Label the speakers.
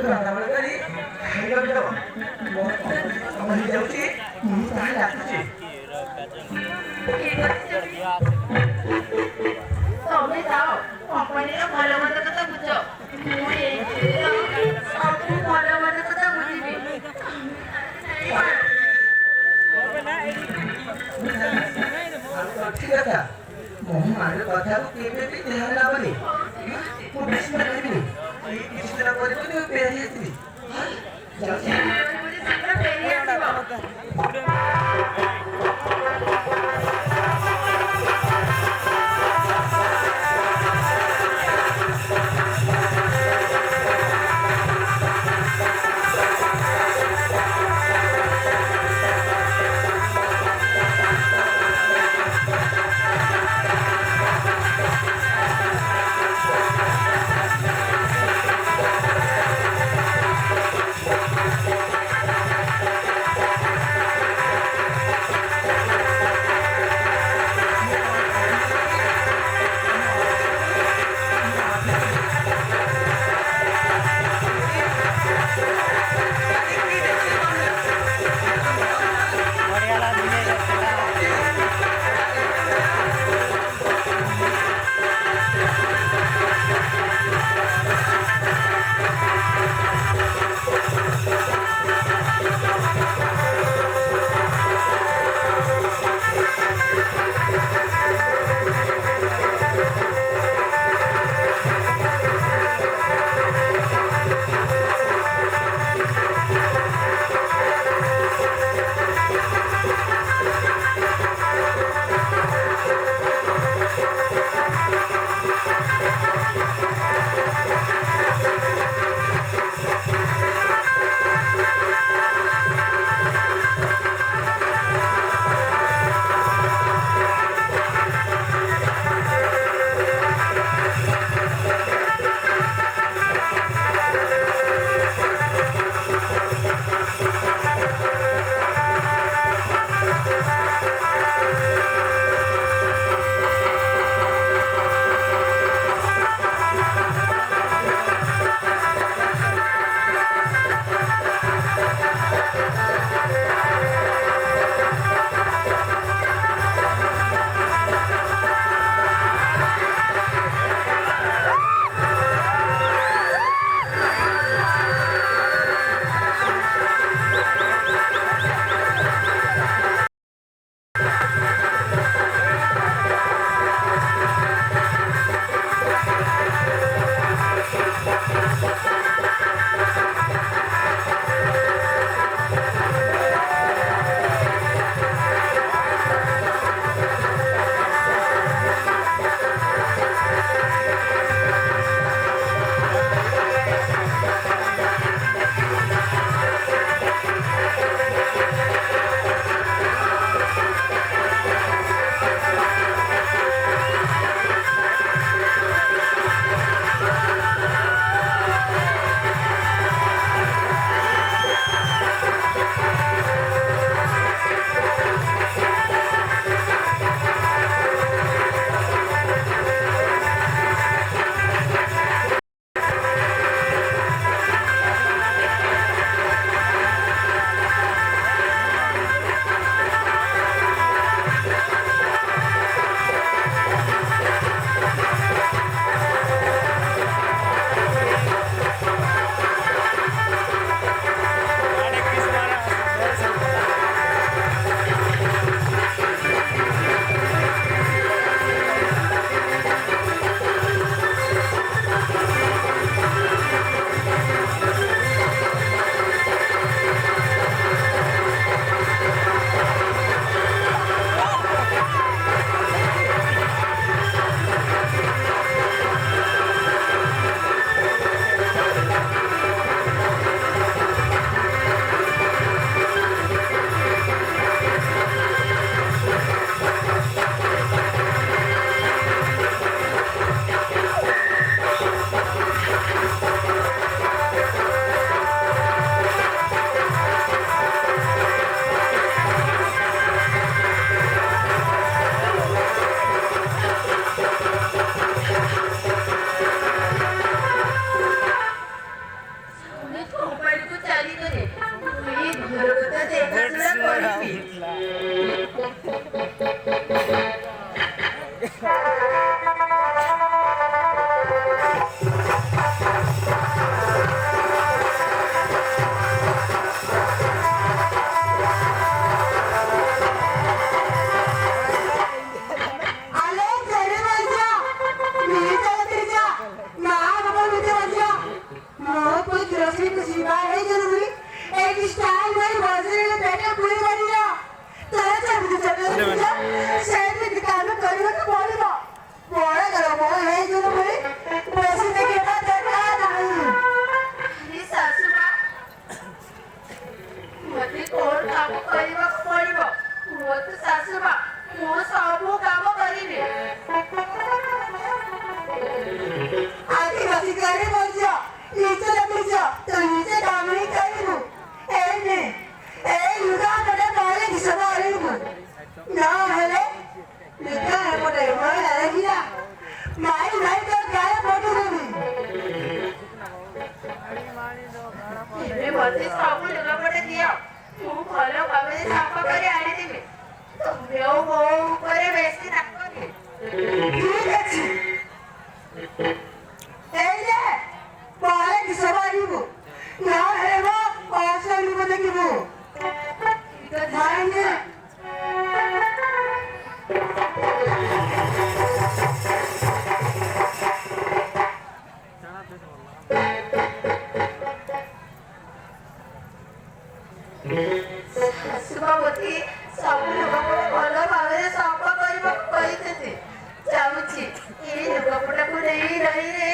Speaker 1: Tome tahu, apa ini malam ada ketemu cok. Aku malam ada ketemu TV.
Speaker 2: ঠিক আছে মহামান্য কথাକୁ କେବେ ବି ଧ୍ୟାନ ଦେବନି ମୁଁ ବିଶ୍ୱାସ କରିବିନି ଏଇ କିଛି ଦିନ ପରେ ମୁଁ ଫେରି ଆସିବି ଯାଉଛି
Speaker 3: আলে ছেড়ে বলছো নিজে যা না বাবা নিজে বলছো মো পুত্র শ্রী শিবা এই জরুরি এই স্টাইল মেরে বজরে পেটে পুরি করিয়া তারা চাবি চাবি সেই কাম କରିବାକୁ ପଡିବ ବଡ କର ମୋ এই ଜরুরি ବେଶୀ ଦେଖିବା ଦରକାର ନାହିଁ
Speaker 1: ଶାଶୁମା ମତେ କଣ କାମ କରିବାକୁ ପଡିବ ମୋ ତ ଶାଶୁମା ମୁଁ ସବୁ କାମ କରିବି
Speaker 3: ଆଜି ବସିକରି ବସିଛ ନିଜେ ଦେଖୁଛ ତୁ ନିଜେ କାମ ହିଁ କରିବୁ এই ଲୁଗା ପଟେ ନହେଲେ କିସ କରିବୁ ନହେଲେ ଲୁଗା ଏପଟେ ମହିଳା ଦେଖିଲା ମାଇ ନାଇ ତ ଗାଏ ପଟୁରୁବି
Speaker 1: ଏବେ ମତେ ସବୁ ଲୁଗାପଟା ଦିଅ ମୁଁ ଭଲ ଭାବରେ ସଫା କରି ଆଣିଦେବି ତୁମେ ଆଉ ମୋ ଉପରେ ବେଶୀ ରାଗନି
Speaker 3: ଠିକ ଅଛି এই যে পরে কিস କରିବୁ ନହେଲେ ମୋ ଅସଲ ଲୁଗ ଦେଖିବୁ ଭାଇନେ
Speaker 1: ଶାଶୁମା ମତେ ସବୁ ଲୁଗାପଟା ଭଲ ଭାବରେ ସଫା କରିବାକୁ କହିଛନ୍ତି ଯାଉଛି ଏଇ ଲୁଗାପଟାକୁ ନେଇ ରହିରେ